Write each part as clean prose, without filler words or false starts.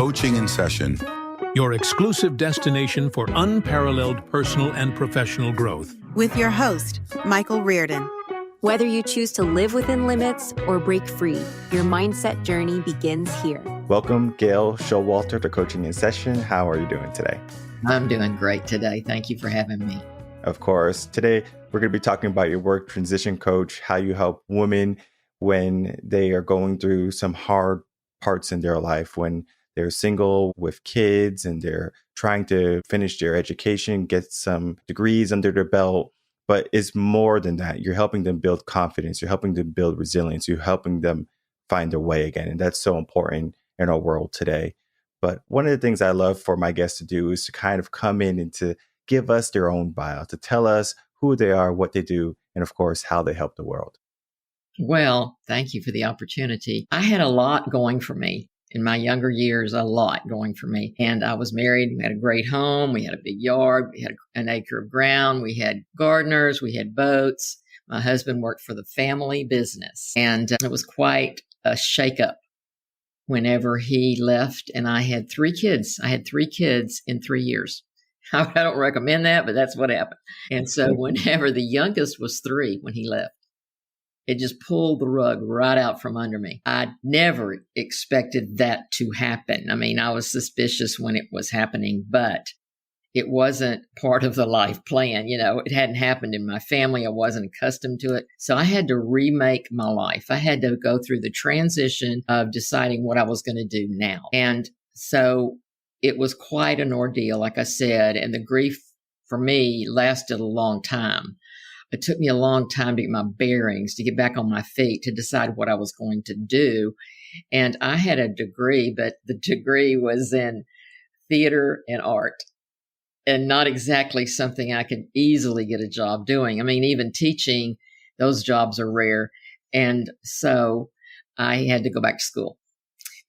Coaching in Session, your exclusive destination for unparalleled personal and professional growth. With your host, Michael Rearden. Whether you choose to live within limits or break free, your mindset journey begins here. Welcome, Gail Showalter, to Coaching in Session. How are you doing today? I'm doing great today. Thank you for having me. Of course. Today, we're going to be talking about your work, Transition Coach, how you help women when they are going through some hard parts in their life, when they're single with kids and they're trying to finish their education, get some degrees under their belt. But it's more than that. You're helping them build confidence. You're helping them build resilience. You're helping them find their way again. And that's so important in our world today. But one of the things I love for my guests to do is to kind of come in and to give us their own bio, to tell us who they are, what they do, and of course, how they help the world. Well, thank you for the opportunity. I had a lot going for me. In my younger years, a lot going for me. And I was married. We had a great home. We had a big yard. We had an acre of ground. We had gardeners. We had boats. My husband worked for the family business. And it was quite a shakeup whenever he left. And I had 3 kids. I had 3 kids in 3 years. I don't recommend that, but that's what happened. And so whenever the youngest was 3 when he left, it just pulled the rug right out from under me. I never expected that to happen. I mean, I was suspicious when it was happening, but it wasn't part of the life plan. You know, it hadn't happened in my family. I wasn't accustomed to it. So I had to remake my life. I had to go through the transition of deciding what I was going to do now. And so it was quite an ordeal, like I said, and the grief for me lasted a long time. It took me a long time to get my bearings, to get back on my feet, to decide what I was going to do. And I had a degree, but the degree was in theater and art, and not exactly something I could easily get a job doing. I mean, even teaching, those jobs are rare. And so I had to go back to school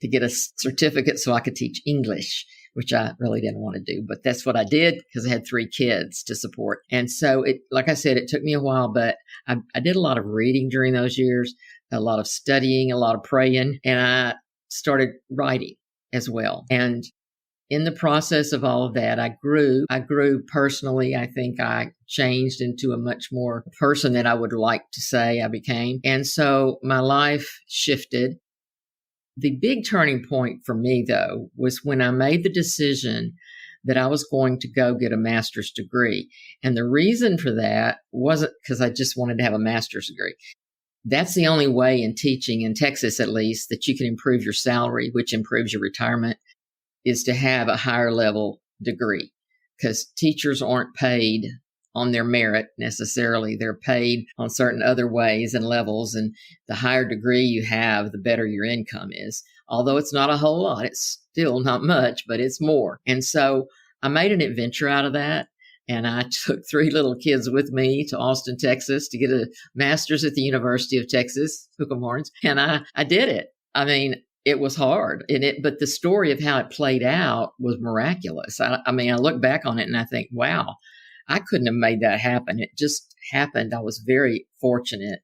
to get a certificate so I could teach English, which I really didn't want to do. But that's what I did because I had 3 kids to support. And so it, like I said, it took me a while, but I did a lot of reading during those years, a lot of studying, a lot of praying, and I started writing as well. And in the process of all of that, I grew personally. I think I changed into a much more person that I would like to say I became. And so my life shifted. The big turning point for me, though, was when I made the decision that I was going to go get a master's degree. And the reason for that wasn't because I just wanted to have a master's degree. That's the only way in teaching, in Texas at least, that you can improve your salary, which improves your retirement, is to have a higher level degree, because teachers aren't paid on their merit necessarily. They're paid on certain other ways and levels. And the higher degree you have, the better your income is. Although it's not a whole lot, it's still not much, but it's more. And so I made an adventure out of that. And I took 3 little kids with me to Austin, Texas to get a master's at the University of Texas, Hook 'em Horns. And I did it. I mean, it was hard, but the story of how it played out was miraculous. I mean, I look back on it and I think, wow, I couldn't have made that happen. It just happened. I was very fortunate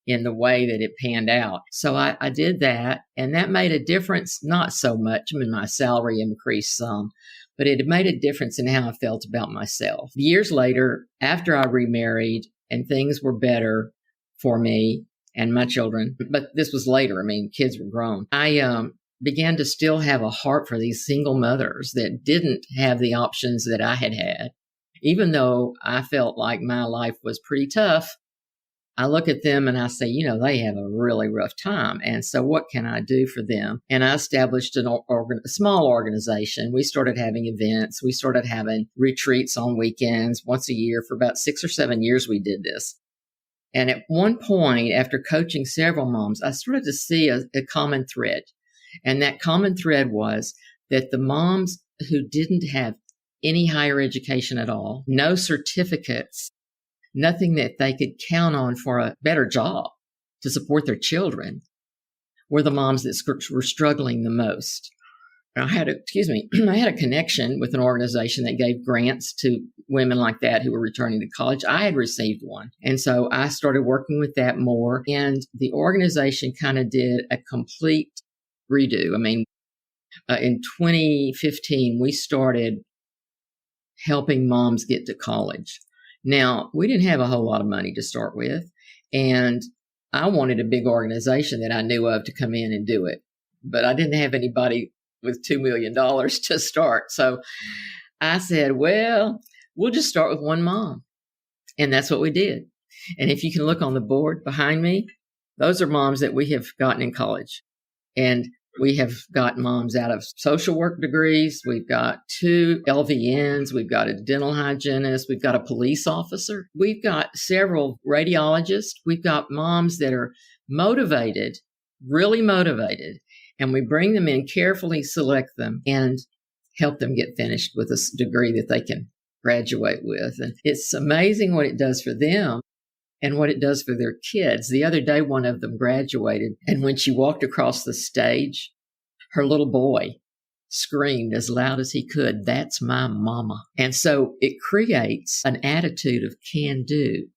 in the way that it panned out. So I did that, and that made a difference, not so much. I mean, my salary increased some, but it made a difference in how I felt about myself. Years later, after I remarried and things were better for me and my children, but this was later. I mean, kids were grown. I began to still have a heart for these single mothers that didn't have the options that I had had. Even though I felt like my life was pretty tough, I look at them and I say, you know, they have a really rough time. And so what can I do for them? And I established a small organization. We started having events. We started having retreats on weekends once a year. For about 6 or 7 years, we did this. And at one point, after coaching several moms, I started to see a common thread. And that common thread was that the moms who didn't have any higher education at all, no certificates, nothing that they could count on for a better job to support their children, were the moms that were struggling the most. I had a connection with an organization that gave grants to women like that who were returning to college. I had received one. And so I started working with that more. And the organization kind of did a complete redo. I mean, In 2015, we started helping moms get to college. Now, we didn't have a whole lot of money to start with, and I wanted a big organization that I knew of to come in and do it, but I didn't have anybody with $2 million to start. So I said, well, we'll just start with one mom. And that's what we did. And if you can look on the board behind me, those are moms that we have gotten in college. And we have got moms out of social work degrees. We've got 2 LVNs. We've got a dental hygienist. We've got a police officer. We've got several radiologists. We've got moms that are motivated, really motivated. And we bring them in, carefully select them, and help them get finished with a degree that they can graduate with. And it's amazing what it does for them and what it does for their kids. The other day, one of them graduated, and when she walked across the stage, her little boy screamed as loud as he could, "That's my mama." And so it creates an attitude of can do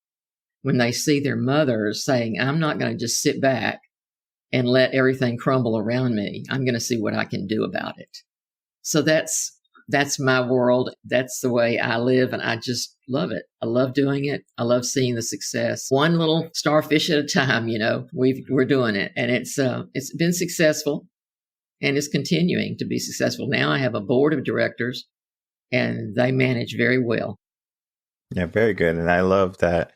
when they see their mothers saying, I'm not going to just sit back and let everything crumble around me. I'm going to see what I can do about it. So that's my world. That's the way I live. And I just love it. I love doing it. I love seeing the success. One little starfish at a time, we're doing it. And it's been successful and it's continuing to be successful. Now I have a board of directors and they manage very well. Yeah, very good. And I love that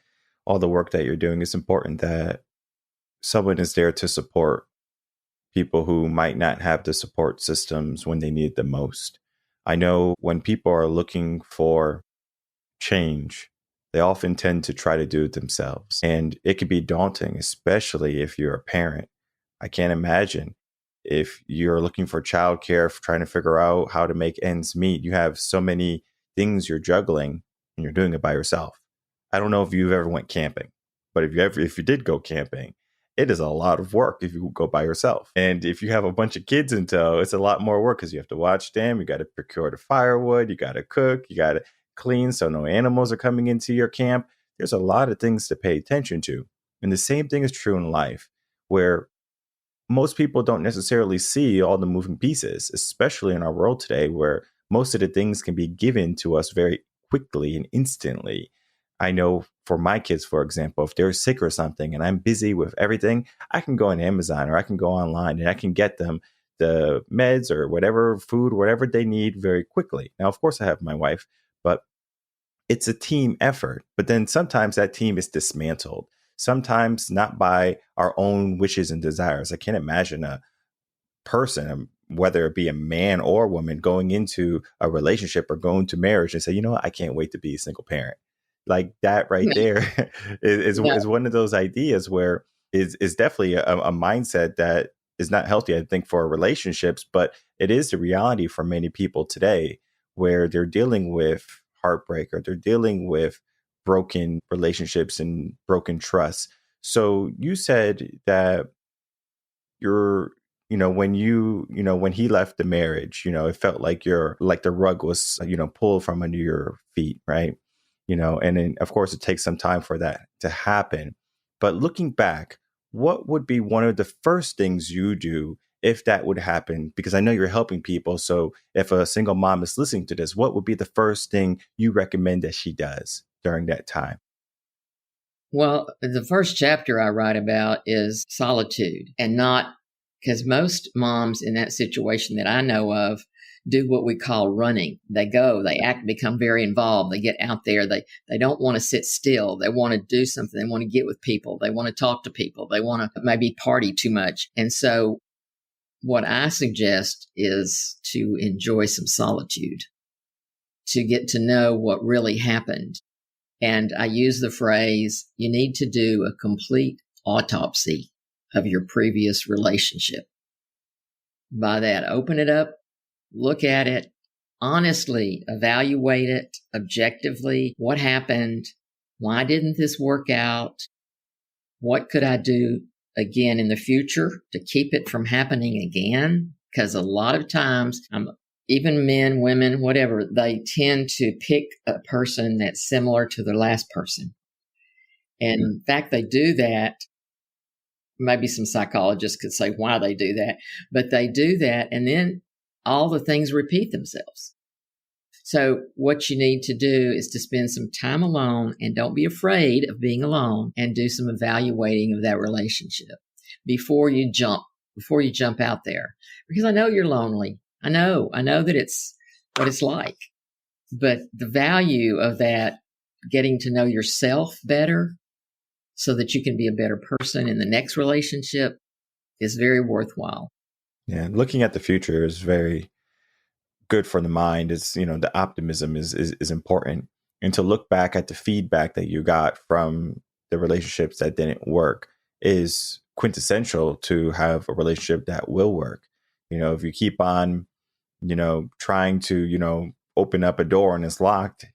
all the work that you're doing is important, that someone is there to support people who might not have the support systems when they need it the most. I know when people are looking for change, they often tend to try to do it themselves. And it can be daunting, especially if you're a parent. I can't imagine if you're looking for childcare, trying to figure out how to make ends meet. You have so many things you're juggling and you're doing it by yourself. I don't know if you've ever went camping, but if you did go camping, it is a lot of work if you go by yourself. And if you have a bunch of kids in tow, it's a lot more work because you have to watch them. You got to procure the firewood. You got to cook. You got to clean so no animals are coming into your camp. There's a lot of things to pay attention to. And the same thing is true in life, where most people don't necessarily see all the moving pieces, especially in our world today, where most of the things can be given to us very quickly and instantly. I know for my kids, for example, if they're sick or something and I'm busy with everything, I can go on Amazon or I can go online and I can get them the meds or whatever food, whatever they need very quickly. Now, of course, I have my wife, but it's a team effort. But then sometimes that team is dismantled, sometimes not by our own wishes and desires. I can't imagine a person, whether it be a man or a woman, going into a relationship or going to marriage and say, you know what, I can't wait to be a single parent. Like that right there is one of those ideas where is definitely a mindset that is not healthy, I think, for relationships, but it is the reality for many people today where they're dealing with heartbreak or they're dealing with broken relationships and broken trust. So you said that when he left the marriage, it felt like the rug was, pulled from under your feet, right? And then of course it takes some time for that to happen. But looking back, what would be one of the first things you do if that would happen? Because I know you're helping people. So if a single mom is listening to this, what would be the first thing you recommend that she does during that time? Well, the first chapter I write about is solitude, and not because most moms in that situation that I know of do what we call running. They go, they act, become very involved. They get out there. They don't want to sit still. They want to do something. They want to get with people. They want to talk to people. They want to maybe party too much. And so what I suggest is to enjoy some solitude, to get to know what really happened. And I use the phrase, you need to do a complete autopsy of your previous relationship. By that, open it up, look at it, honestly evaluate it objectively. What happened? Why didn't this work out? What could I do again in the future to keep it from happening again? Because a lot of times, even men, women, whatever, they tend to pick a person that's similar to their last person. And in fact, they do that. Maybe some psychologists could say why they do that, but they do that. And then all the things repeat themselves. So what you need to do is to spend some time alone, and don't be afraid of being alone, and do some evaluating of that relationship before you jump out there. Because I know you're lonely. I know that it's what it's like, but the value of that, getting to know yourself better so that you can be a better person in the next relationship, is very worthwhile. Yeah, looking at the future is very good for the mind. Is, the optimism is important, and to look back at the feedback that you got from the relationships that didn't work is quintessential to have a relationship that will work. If you keep on, trying to, open up a door and it's locked,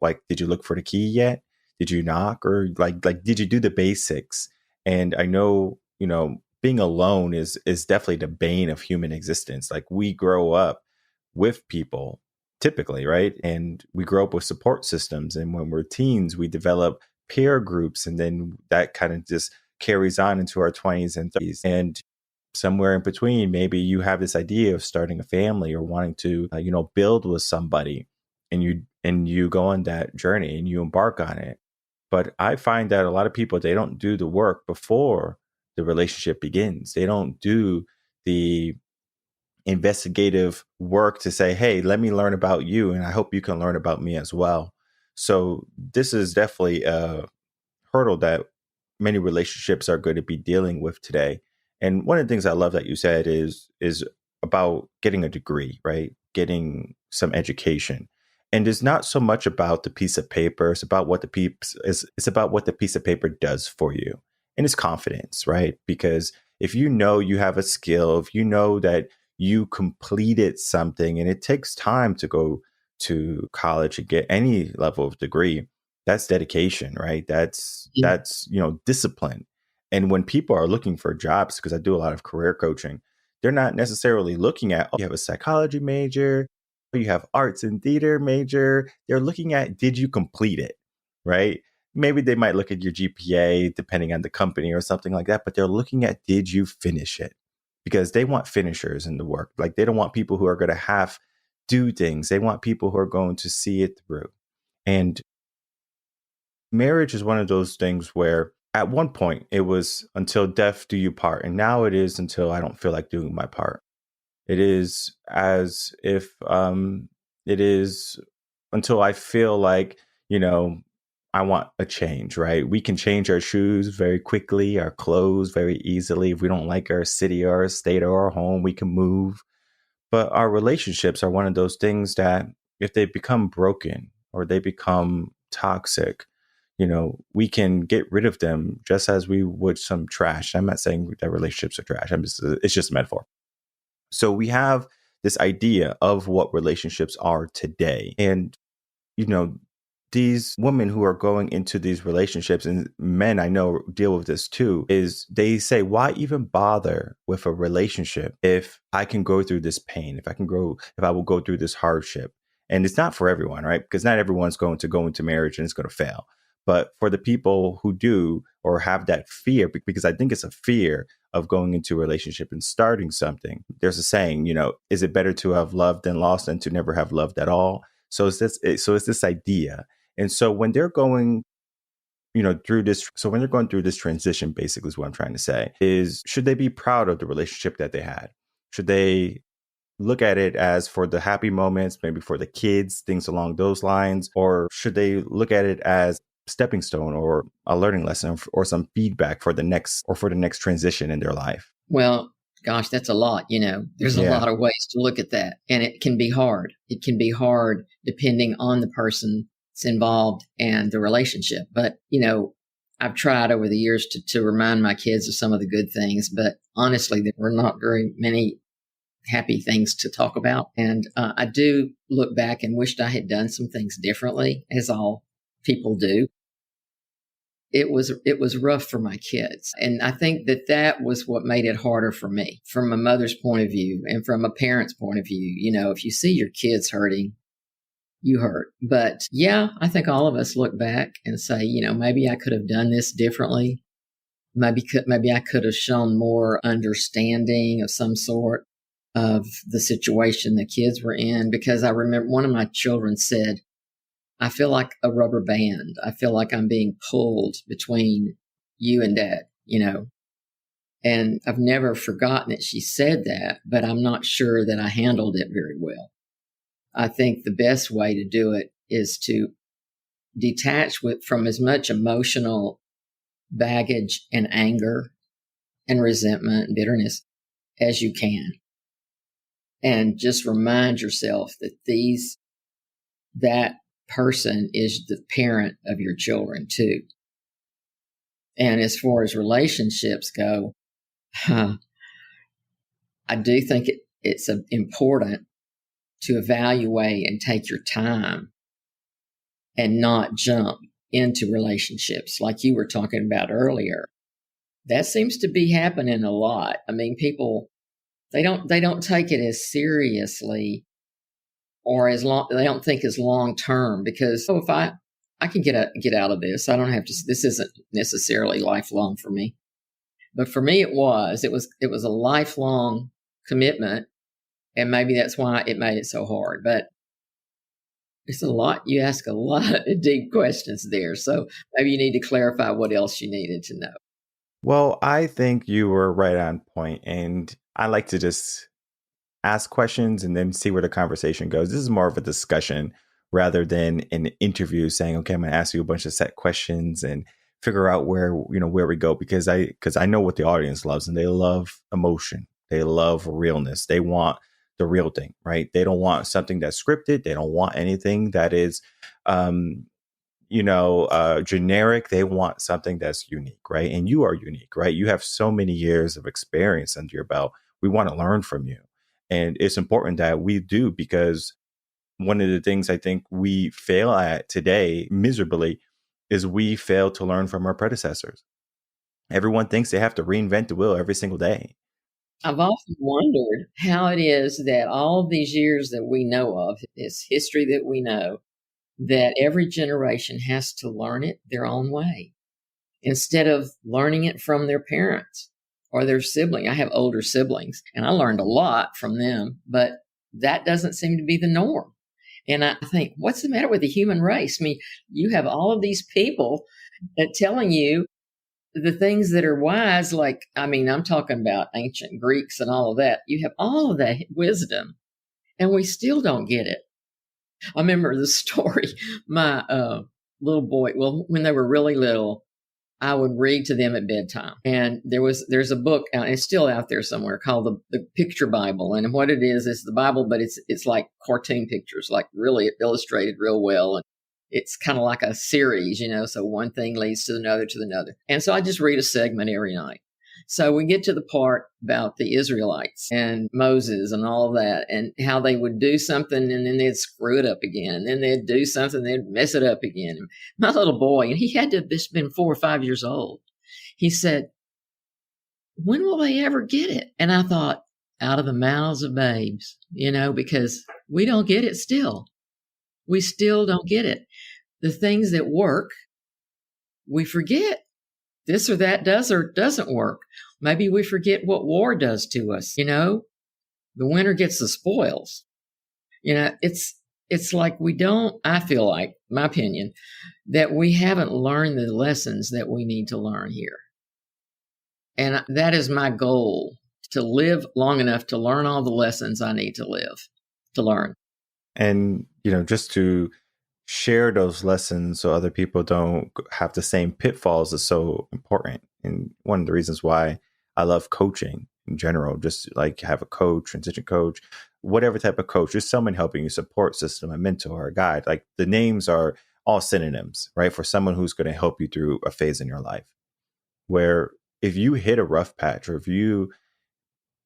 like, did you look for the key yet? Did you knock? Or like, did you do the basics? And I know, being alone is definitely the bane of human existence. Like, we grow up with people typically, right? And we grow up with support systems. And when we're teens, we develop peer groups. And then that kind of just carries on into our 20s and 30s. And somewhere in between, maybe you have this idea of starting a family or wanting to, build with somebody, and you go on that journey and you embark on it. But I find that a lot of people, they don't do the work before the relationship begins. They don't do the investigative work to say, hey, let me learn about you, and I hope you can learn about me as well. So this is definitely a hurdle that many relationships are going to be dealing with today. And one of the things I love that you said is about getting a degree, right? Getting some education. And it's not so much about the piece of paper. It's about what it's about what the piece of paper does for you. And it's confidence, right? Because if you know you have a skill, if you know that you completed something, and it takes time to go to college and get any level of degree, that's dedication, right? That's discipline. And when people are looking for jobs, because I do a lot of career coaching, they're not necessarily looking at, oh, you have a psychology major, or you have arts and theater major. They're looking at, did you complete it, right? Maybe they might look at your GPA depending on the company or something like that, but they're looking at, did you finish it? Because they want finishers in the work. Like, they don't want people who are going to half do things. They want people who are going to see it through. And marriage is one of those things where at one point it was until death do you part. And now it is until I don't feel like doing my part. It is as if it is until I feel like, I want a change, right? We can change our shoes very quickly, our clothes very easily. If we don't like our city or our state or our home, we can move. But our relationships are one of those things that if they become broken or they become toxic, we can get rid of them just as we would some trash. I'm not saying that relationships are trash. It's just a metaphor. So we have this idea of what relationships are today. And, these women who are going into these relationships, and men I know deal with this too, is they say, why even bother with a relationship if I can go through this pain, if I will go through this hardship? And it's not for everyone, right? Because not everyone's going to go into marriage and it's going to fail. But for the people who do, or have that fear, because I think it's a fear of going into a relationship and starting something, there's a saying, is it better to have loved than lost than to never have loved at all? So it's this idea. And so when they're going, through this, when they're going through this transition, basically is what I'm trying to say, is should they be proud of the relationship that they had? Should they look at it as for the happy moments, maybe for the kids, things along those lines? Or should they look at it as stepping stone or a learning lesson or some feedback for the next transition in their life? Well, gosh, that's a lot. There's a lot of ways to look at that. And it can be hard. It can be hard depending on the person that's involved and the relationship. But, I've tried over the years to remind my kids of some of the good things. But honestly, there were not very many happy things to talk about. And I do look back and wished I had done some things differently, as all people do. It was rough for my kids. And I think that was what made it harder for me from a mother's point of view and from a parent's point of view. If you see your kids hurting, you hurt. But yeah, I think all of us look back and say, maybe I could have done this differently. Maybe I could have shown more understanding of some sort. of the situation the kids were in, because I remember one of my children said, I feel like a rubber band. I feel like I'm being pulled between you and Dad, and I've never forgotten that she said that, but I'm not sure that I handled it very well. I think the best way to do it is to detach from as much emotional baggage and anger and resentment and bitterness as you can. And just remind yourself that that person is the parent of your children too. And as far as relationships go, I do think it's important to evaluate and take your time and not jump into relationships like you were talking about earlier. That seems to be happening a lot. I mean, people, they don't take it as seriously or they don't think as long term, because if I can get out of this, I don't have to. This isn't necessarily lifelong for me, but for me it was a lifelong commitment, and maybe that's why it made it so hard. But it's a lot. You ask a lot of deep questions there, so maybe you need to clarify what else you needed to know. Well, I think you were right on point, and I like to just ask questions and then see where the conversation goes. This is more of a discussion rather than an interview saying, okay, I'm going to ask you a bunch of set questions and figure out where we go, because I know what the audience loves, and they love emotion. They love realness. They want the real thing, right? They don't want something that's scripted. They don't want anything that is, generic. They want something that's unique, right? And you are unique, right? You have so many years of experience under your belt. We want to learn from you. And it's important that we do, because one of the things I think we fail at today miserably is we fail to learn from our predecessors. Everyone thinks they have to reinvent the wheel every single day. I've often wondered how it is that all of these years that we know of, this history that we know, that every generation has to learn it their own way instead of learning it from their parents or their sibling. I have older siblings, and I learned a lot from them, but that doesn't seem to be the norm. And I think, what's the matter with the human race? I mean, you have all of these people that telling you the things that are wise, I'm talking about ancient Greeks and all of that. You have all of that wisdom, and we still don't get it. I remember the story, my little boy, when they were really little, I would read to them at bedtime. And there's a book, it's still out there somewhere, called the Picture Bible. And what it is the Bible, but it's like cartoon pictures, like really illustrated real well. And it's kind of like a series, so one thing leads to another to another. And so I just read a segment every night. So we get to the part about the Israelites and Moses and all of that, and how they would do something and then they'd screw it up again. And then they'd do something, they'd mess it up again. And my little boy, and he had to have just been 4 or 5 years old, he said, when will they ever get it? And I thought, out of the mouths of babes, because we don't get it still. We still don't get it. The things that work, we forget. This or that does or doesn't work. Maybe we forget what war does to us. The winner gets the spoils. It's like we don't, I feel like, my opinion, that we haven't learned the lessons that we need to learn here. And that is my goal, to live long enough to learn all the lessons I need to learn. And, just to share those lessons so other people don't have the same pitfalls is so important. And one of the reasons why I love coaching in general, just like have a coach, transition coach, whatever type of coach, just someone helping you, support system, a mentor, a guide. Like, the names are all synonyms, right? For someone who's going to help you through a phase in your life where if you hit a rough patch, or if you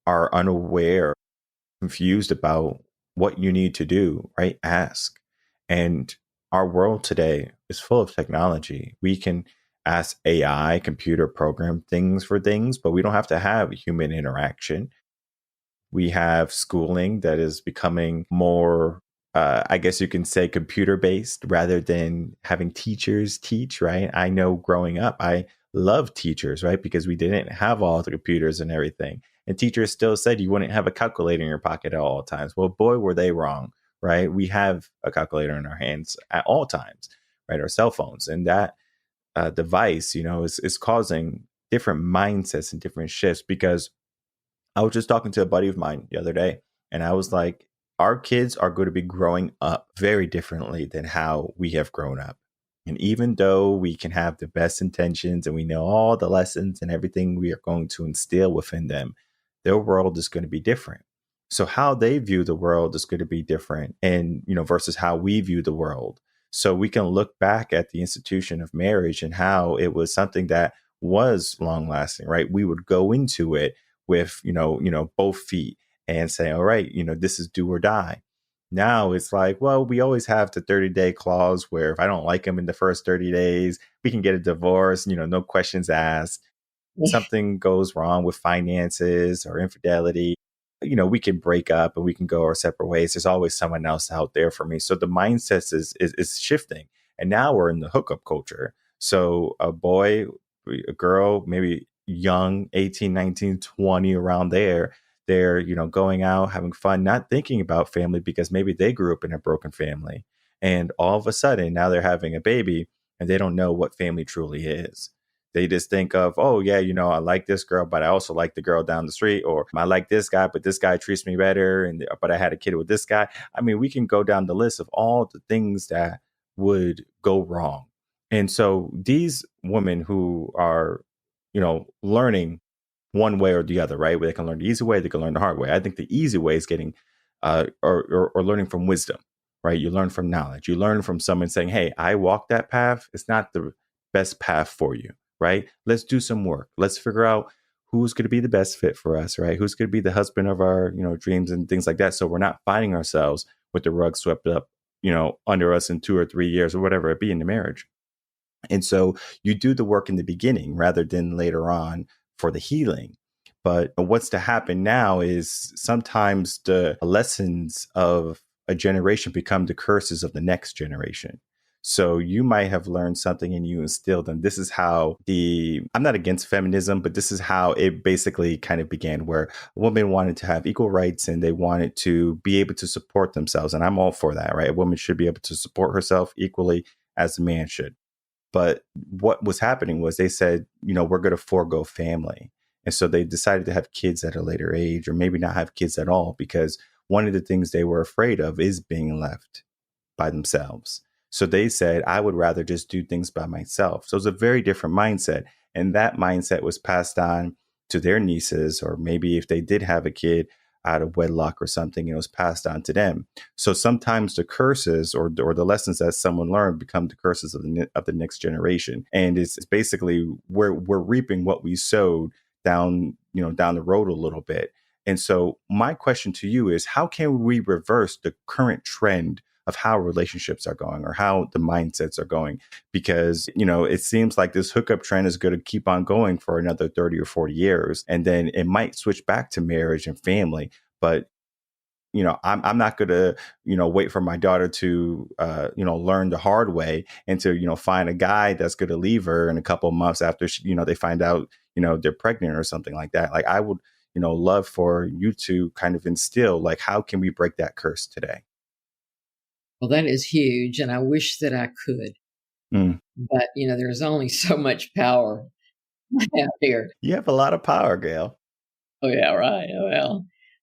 are unaware, confused about what you need to do, right? Ask. And our world today is full of technology. We can ask AI, computer program things for things, but we don't have to have human interaction. We have schooling that is becoming more, I guess you can say, computer based rather than having teachers teach, right? I know growing up, I loved teachers, right? Because we didn't have all the computers and everything. And teachers still said you wouldn't have a calculator in your pocket at all times. Well, boy, were they wrong, right? We have a calculator in our hands at all times, right? Our cell phones. And that device, is causing different mindsets and different shifts. Because I was just talking to a buddy of mine the other day, and I was like, our kids are going to be growing up very differently than how we have grown up. And even though we can have the best intentions and we know all the lessons and everything we are going to instill within them, their world is going to be different. So how they view the world is going to be different, and, versus how we view the world. So we can look back at the institution of marriage and how it was something that was long lasting, right? We would go into it with, both feet and say, all right, this is do or die. Now it's like, well, we always have the 30-day clause where if I don't like him in the first 30 days, we can get a divorce, no questions asked. Something goes wrong with finances or infidelity, we can break up and we can go our separate ways. There's always someone else out there for me. So the mindset is shifting. And now we're in the hookup culture. So a boy, a girl, maybe young, 18, 19, 20, around there, they're, going out, having fun, not thinking about family because maybe they grew up in a broken family. And all of a sudden now they're having a baby and they don't know what family truly is. They just think of, oh, yeah, I like this girl, but I also like the girl down the street, or I like this guy, but this guy treats me better. But I had a kid with this guy. I mean, we can go down the list of all the things that would go wrong. And so these women who are, learning one way or the other, right? Where they can learn the easy way, they can learn the hard way. I think the easy way is getting or learning from wisdom, right? You learn from knowledge. You learn from someone saying, hey, I walked that path. It's not the best path for you, right? Let's do some work. Let's figure out who's going to be the best fit for us, right? Who's going to be the husband of our, dreams and things like that. So we're not finding ourselves with the rug swept up, under us in 2 or 3 years or whatever it be in the marriage. And so you do the work in the beginning rather than later on for the healing. But what's to happen now is sometimes the lessons of a generation become the curses of the next generation. So you might have learned something and you instilled them. This is how I'm not against feminism, but this is how it basically kind of began, where women wanted to have equal rights and they wanted to be able to support themselves. And I'm all for that, right? A woman should be able to support herself equally as a man should. But what was happening was they said, we're going to forego family. And so they decided to have kids at a later age, or maybe not have kids at all, because one of the things they were afraid of is being left by themselves. So they said, I would rather just do things by myself. So it's a very different mindset. And that mindset was passed on to their nieces, or maybe if they did have a kid out of wedlock or something, it was passed on to them. So sometimes the curses or the lessons that someone learned become the curses of the next generation. And it's basically we're reaping what we sowed down the road a little bit. And so my question to you is, how can we reverse the current trend of how relationships are going or how the mindsets are going? Because, it seems like this hookup trend is going to keep on going for another 30 or 40 years. And then it might switch back to marriage and family. But, I'm not going to, wait for my daughter to, learn the hard way and to, find a guy that's going to leave her in a couple of months after, they find out, they're pregnant or something like that. Like I would, love for you to kind of instill, like, how can we break that curse today? Well, that is huge. And I wish that I could. But, there's only so much power out here. You have a lot of power, Gail. Oh, yeah, right. Oh,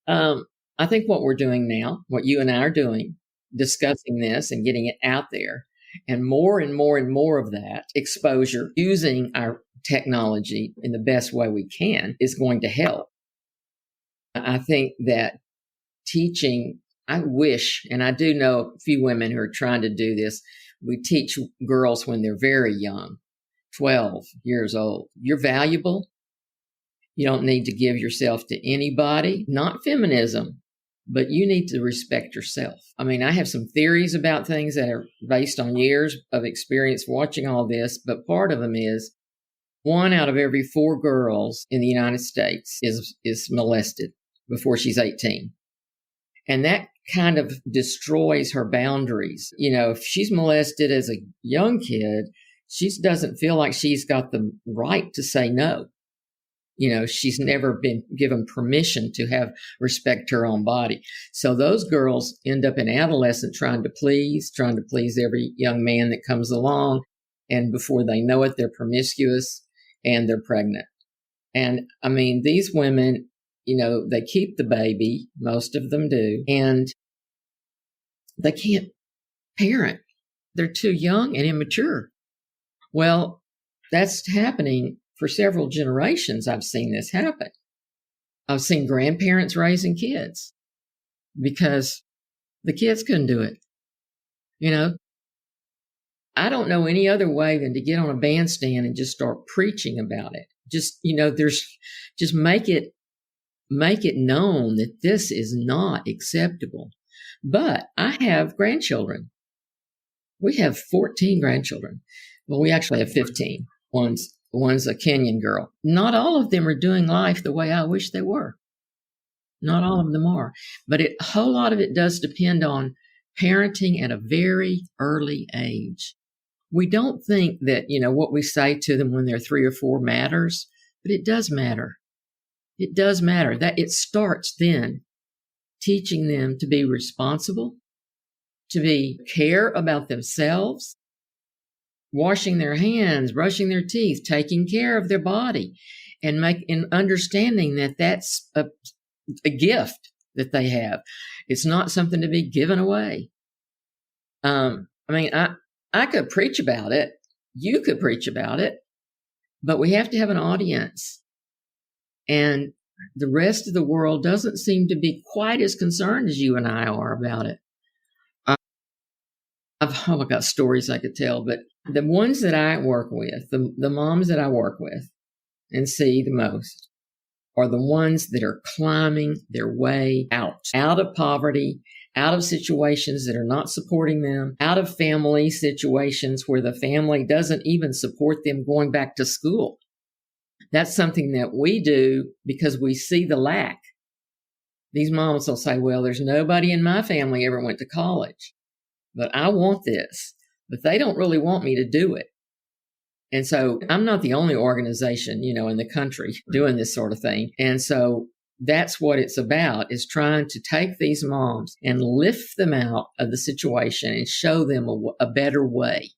well, I think what we're doing now, what you and I are doing, discussing this and getting it out there, and more and more of that exposure, using our technology in the best way we can, is going to help. I think that teaching, I wish, and I do know a few women who are trying to do this. We teach girls when they're very young, 12 years old. You're valuable. You don't need to give yourself to anybody, not feminism, but you need to respect yourself. I mean, I have some theories about things that are based on years of experience watching all this, but part of them is 1 out of every 4 girls in the United States is molested before she's 18. And that kind of destroys her boundaries. If she's molested as a young kid, she doesn't feel like she's got the right to say no. She's never been given permission to respect her own body. So those girls end up in adolescence trying to please every young man that comes along. And before they know it, they're promiscuous and they're pregnant. And I mean, these women, they keep the baby, most of them do, and they can't parent. They're too young and immature. Well, that's happening for several generations. I've seen this happen. I've seen grandparents raising kids because the kids couldn't do it. I don't know any other way than to get on a bandstand and just start preaching about it. Just make it known that this is not acceptable. But I have grandchildren. We have 14 grandchildren. Well, we actually have 15. One's a Kenyan girl. Not all of them are doing life the way I wish they were. Not all of them are. But a whole lot of it does depend on parenting at a very early age. We don't think that, what we say to them when they're 3 or 4 matters, but it does matter. It does matter. That it starts then, teaching them to be responsible, to care about themselves, washing their hands, brushing their teeth, taking care of their body, and understanding that that's a gift that they have. It's not something to be given away. I could preach about it. You could preach about it, but we have to have an audience. And the rest of the world doesn't seem to be quite as concerned as you and I are about it. I've got stories I could tell, but the ones that I work with, the moms that I work with and see the most are the ones that are climbing their way out of poverty, out of situations that are not supporting them, out of family situations where the family doesn't even support them going back to school. That's something that we do because we see the lack. These moms will say, well, there's nobody in my family ever went to college, but I want this. But they don't really want me to do it. And so I'm not the only organization, in the country doing this sort of thing. And so that's what it's about, is trying to take these moms and lift them out of the situation and show them a better way.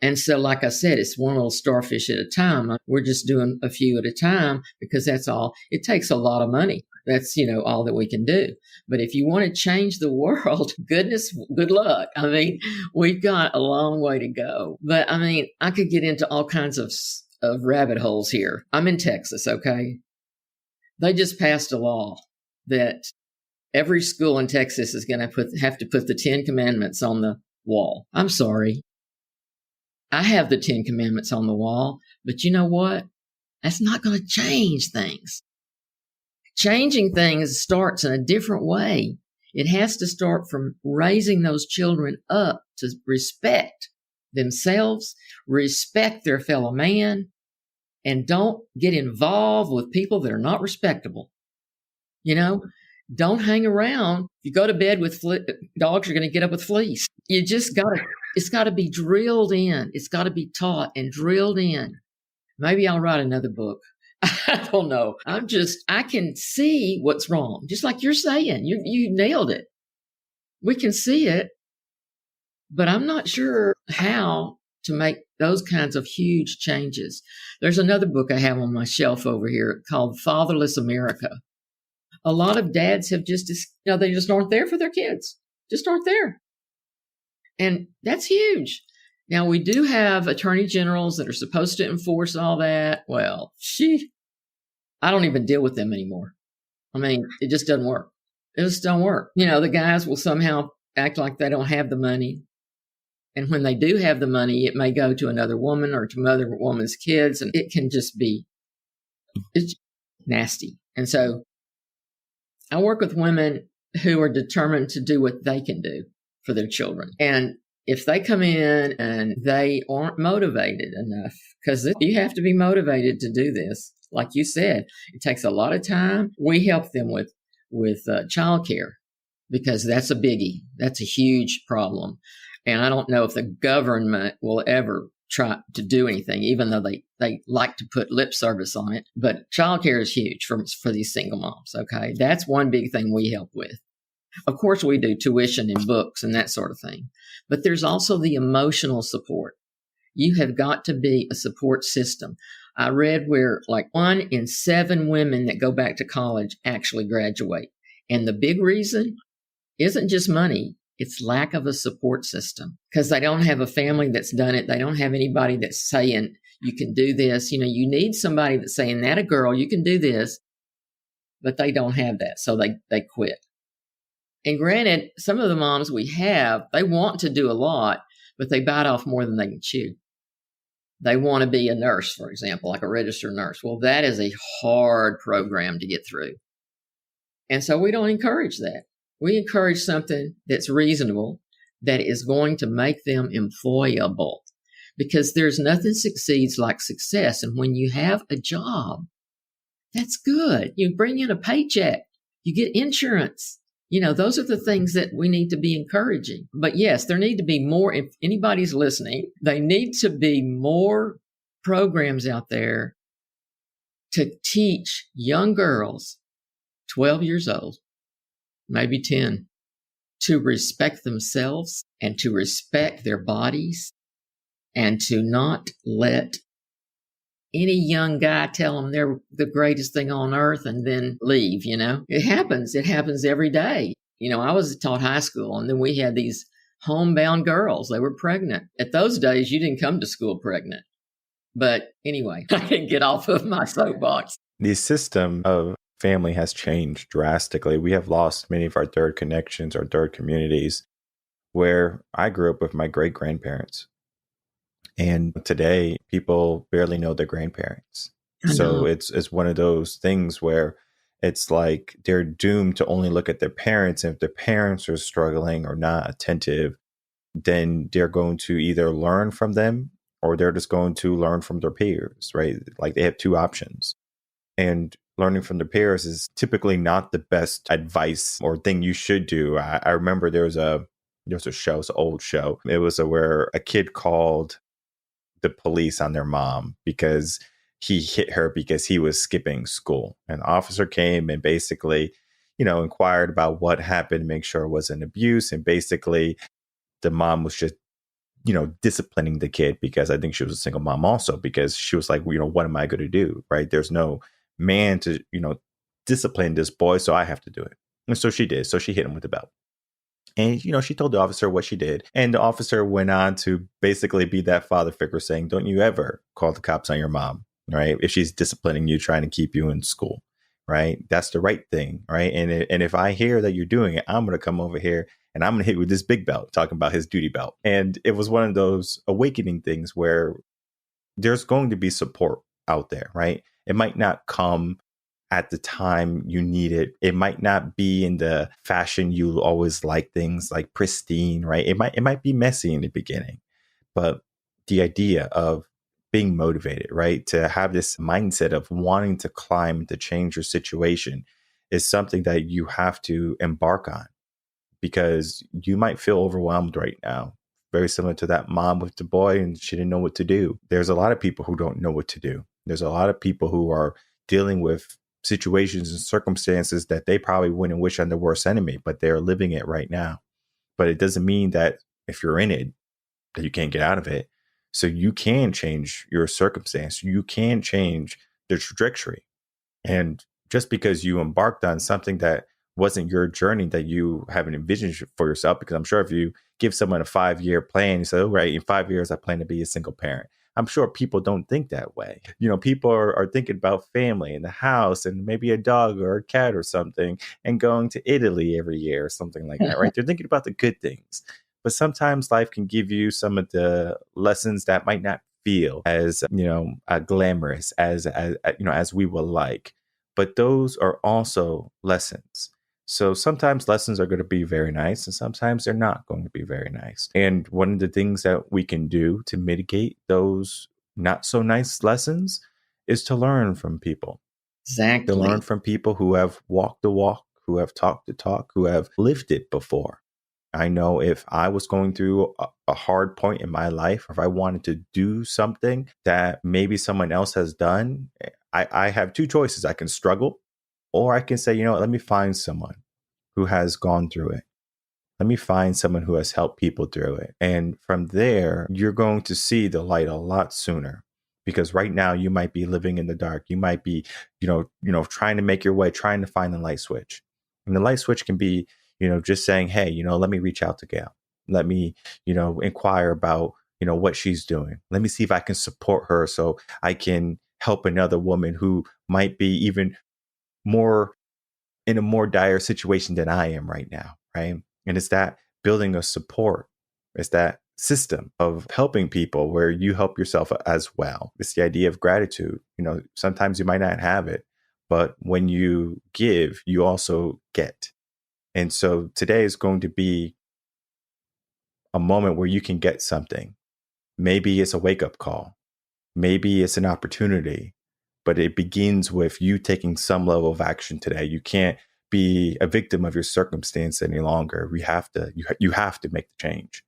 And so, like I said, it's one little starfish at a time. We're just doing a few at a time because that's all. It takes a lot of money. That's, all that we can do. But if you want to change the world, good luck. We've got a long way to go. But I could get into all kinds of rabbit holes here. I'm in Texas, okay? They just passed a law that every school in Texas is going to have to put the 10 Commandments on the wall. I'm sorry. I have the 10 Commandments on the wall, but you know what? That's not going to change things. Changing things starts in a different way. It has to start from raising those children up to respect themselves, respect their fellow man, and don't get involved with people that are not respectable. Don't hang around. You go to bed with dogs, you're going to get up with fleas. You just it's got to be drilled in. It's got to be taught and drilled in. Maybe I'll write another book. I don't know. I can see what's wrong. Just like you're saying, you nailed it. We can see it, but I'm not sure how to make those kinds of huge changes. There's another book I have on my shelf over here called Fatherless America. A lot of dads have they just aren't there for their kids. Just aren't there. And that's huge. Now, we do have attorney generals that are supposed to enforce all that. Well, I don't even deal with them anymore. It just doesn't work. It just don't work. The guys will somehow act like they don't have the money. And when they do have the money, it may go to another woman or to another woman's kids. And it can just it's nasty. And so I work with women who are determined to do what they can do for their children. And if they come in and they aren't motivated enough, because you have to be motivated to do this. Like you said, it takes a lot of time. We help them with childcare because that's a biggie. That's a huge problem. And I don't know if the government will ever try to do anything, even though they like to put lip service on it. But childcare is huge for these single moms. Okay. That's one big thing we help with. Of course, we do tuition and books and that sort of thing. But there's also the emotional support. You have got to be a support system. I read where like 1 in 7 women that go back to college actually graduate. And the big reason isn't just money. It's lack of a support system because they don't have a family that's done it. They don't have anybody that's saying, you can do this. You know, you need somebody that's saying, that a girl, you can do this. But they don't have that. So they quit. And granted, some of the moms we have, they want to do a lot, but they bite off more than they can chew. They want to be a nurse, for example, like a registered nurse. Well, that is a hard program to get through. And so we don't encourage that. We encourage something that's reasonable, that is going to make them employable, because there's nothing succeeds like success. And when you have a job, that's good. You bring in a paycheck, you get insurance. You know, those are the things that we need to be encouraging. But yes, there need to be more. If anybody's listening, they need to be more programs out there to teach young girls, 12 years old, maybe 10, to respect themselves and to respect their bodies and to not let any young guy tell them they're the greatest thing on earth and then leave, you know. It happens. It happens every day. You know, I was taught high school, and then we had these homebound girls. They were pregnant. At those days, you didn't come to school pregnant. But anyway, I can get off of my soapbox. The system of family has changed drastically. We have lost many of our third connections, our third communities, where I grew up with my great-grandparents. And today, people barely know their grandparents. So it's one of those things where it's like they're doomed to only look at their parents. And if their parents are struggling or not attentive, then they're going to either learn from them or they're just going to learn from their peers, right? Like they have 2 options. And learning from their peers is typically not the best advice or thing you should do. I remember there was a show, it's an old show. It was where a kid called the police on their mom because he hit her because he was skipping school. An officer came and basically, you know, inquired about what happened, make sure it wasn't abuse. And basically the mom was just, you know, disciplining the kid because I think she was a single mom also, because she was like, well, you know, what am I going to do? Right. There's no man to, you know, discipline this boy. So I have to do it. And so she did. So she hit him with the belt. And, you know, she told the officer what she did. And the officer went on to basically be that father figure saying, don't you ever call the cops on your mom, right? If she's disciplining you, trying to keep you in school, right? That's the right thing, right? And if I hear that you're doing it, I'm going to come over here and I'm going to hit you with this big belt, talking about his duty belt. And it was one of those awakening things where there's going to be support out there, right? It might not come at the time you need it. It might not be in the fashion you always like things, like pristine, right? It might be messy in the beginning, but the idea of being motivated, right? To have this mindset of wanting to climb, to change your situation is something that you have to embark on, because you might feel overwhelmed right now. Very similar to that mom with the boy, and she didn't know what to do. There's a lot of people who don't know what to do. There's a lot of people who are dealing with situations and circumstances that they probably wouldn't wish on their worst enemy, but they're living it right now. But it doesn't mean that if you're in it, that you can't get out of it. So you can change your circumstance. You can change the trajectory. And just because you embarked on something that wasn't your journey that you haven't envisioned for yourself, because I'm sure if you give someone a 5-year plan, you say, oh, right, in 5 years, I plan to be a single parent. I'm sure people don't think that way. You know, people are thinking about family and the house and maybe a dog or a cat or something and going to Italy every year or something like that, right? They're thinking about the good things. But sometimes life can give you some of the lessons that might not feel as, you know, glamorous as you know, as we would like. But those are also lessons. So sometimes lessons are going to be very nice and sometimes they're not going to be very nice. And one of the things that we can do to mitigate those not so nice lessons is to learn from people. Exactly. To learn from people who have walked the walk, who have talked the talk, who have lived it before. I know if I was going through a hard point in my life, or if I wanted to do something that maybe someone else has done, I have two choices. I can struggle, or I can say, you know what, let me find someone who has gone through it. Let me find someone who has helped people through it. And from there, you're going to see the light a lot sooner. Because right now you might be living in the dark. You might be, trying to make your way, trying to find the light switch. And the light switch can be, just saying, hey, let me reach out to Gail. Let me, inquire about, what she's doing. Let me see if I can support her so I can help another woman who might be even more in a more dire situation than I am right now. Right. And it's that building of support. It's that system of helping people where you help yourself as well. It's the idea of gratitude. Sometimes you might not have it, but when you give, you also get. And so today is going to be a moment where you can get something. Maybe it's a wake-up call. Maybe it's an opportunity, but it begins with you taking some level of action today. You can't be a victim of your circumstance any longer. You have to make the change.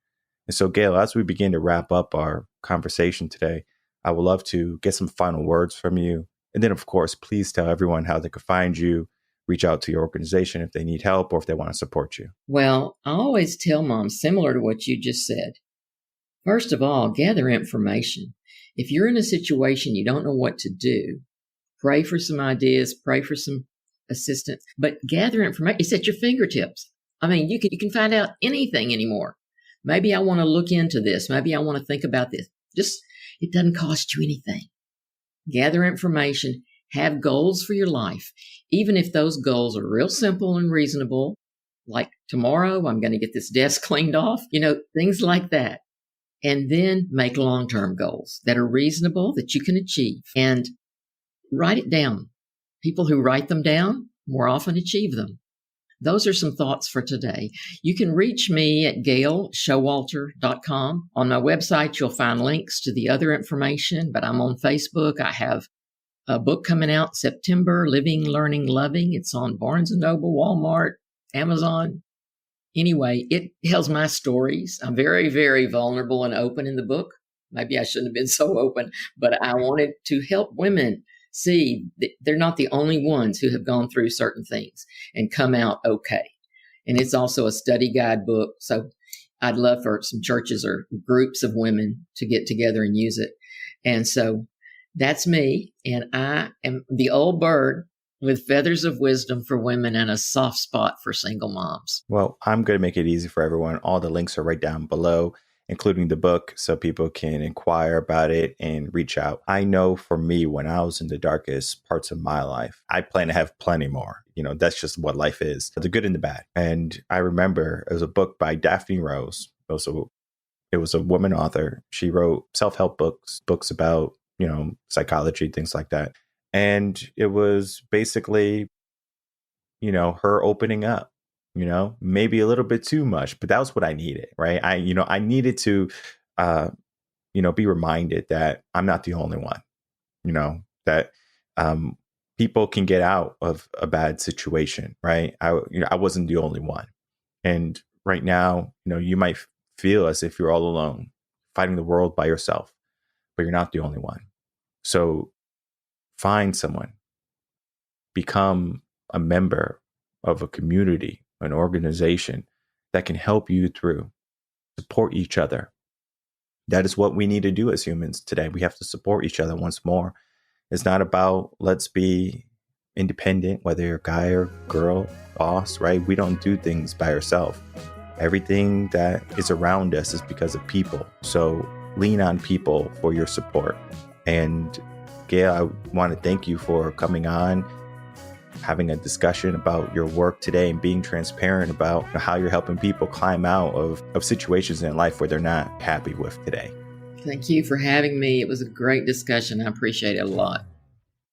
And so, Gail, as we begin to wrap up our conversation today, I would love to get some final words from you. And then, of course, please tell everyone how they can find you, reach out to your organization if they need help or if they want to support you. Well, I always tell moms, similar to what you just said. First of all, gather information. If you're in a situation you don't know what to do, pray for some ideas, pray for some assistance, but gather information. It's at your fingertips. I mean, you can find out anything anymore. Maybe I want to look into this. Maybe I want to think about this. It doesn't cost you anything. Gather information, have goals for your life. Even if those goals are real simple and reasonable, like tomorrow, I'm going to get this desk cleaned off, things like that. And then make long-term goals that are reasonable, that you can achieve, and write it down. People who write them down more often achieve them. Those are some thoughts for today. You can reach me at gailshowalter.com. On my website, you'll find links to the other information, but I'm on Facebook. I have a book coming out September, Living, Learning, Loving. It's on Barnes & Noble, Walmart, Amazon. Anyway, it tells my stories. I'm very, very vulnerable and open in the book. Maybe I shouldn't have been so open, but I wanted to help women see that they're not the only ones who have gone through certain things and come out okay. And it's also a study guide book. So I'd love for some churches or groups of women to get together and use it. And so that's me. And I am the old bird with feathers of wisdom for women and a soft spot for single moms. Well, I'm going to make it easy for everyone. All the links are right down below, including the book, so people can inquire about it and reach out. I know for me, when I was in the darkest parts of my life, I plan to have plenty more. That's just what life is, the good and the bad. And I remember it was a book by Daphne Rose. It was a woman author. She wrote self-help books about, psychology, things like that. And it was basically, her opening up. Maybe a little bit too much, but that was what I needed, right? I needed to, be reminded that I'm not the only one, that people can get out of a bad situation, right? I wasn't the only one. And right now, you might feel as if you're all alone, fighting the world by yourself, but you're not the only one. So find someone, become a member of a community, an organization that can help you through, support each other. That is what we need to do as humans today. We have to support each other once more. It's not about let's be independent, whether you're a guy or girl, boss, right? We don't do things by ourselves. Everything that is around us is because of people. So lean on people for your support. And Gail, I want to thank you for coming on, having a discussion about your work today and being transparent about how you're helping people climb out of situations in life where they're not happy with today. Thank you for having me. It was a great discussion. I appreciate it a lot.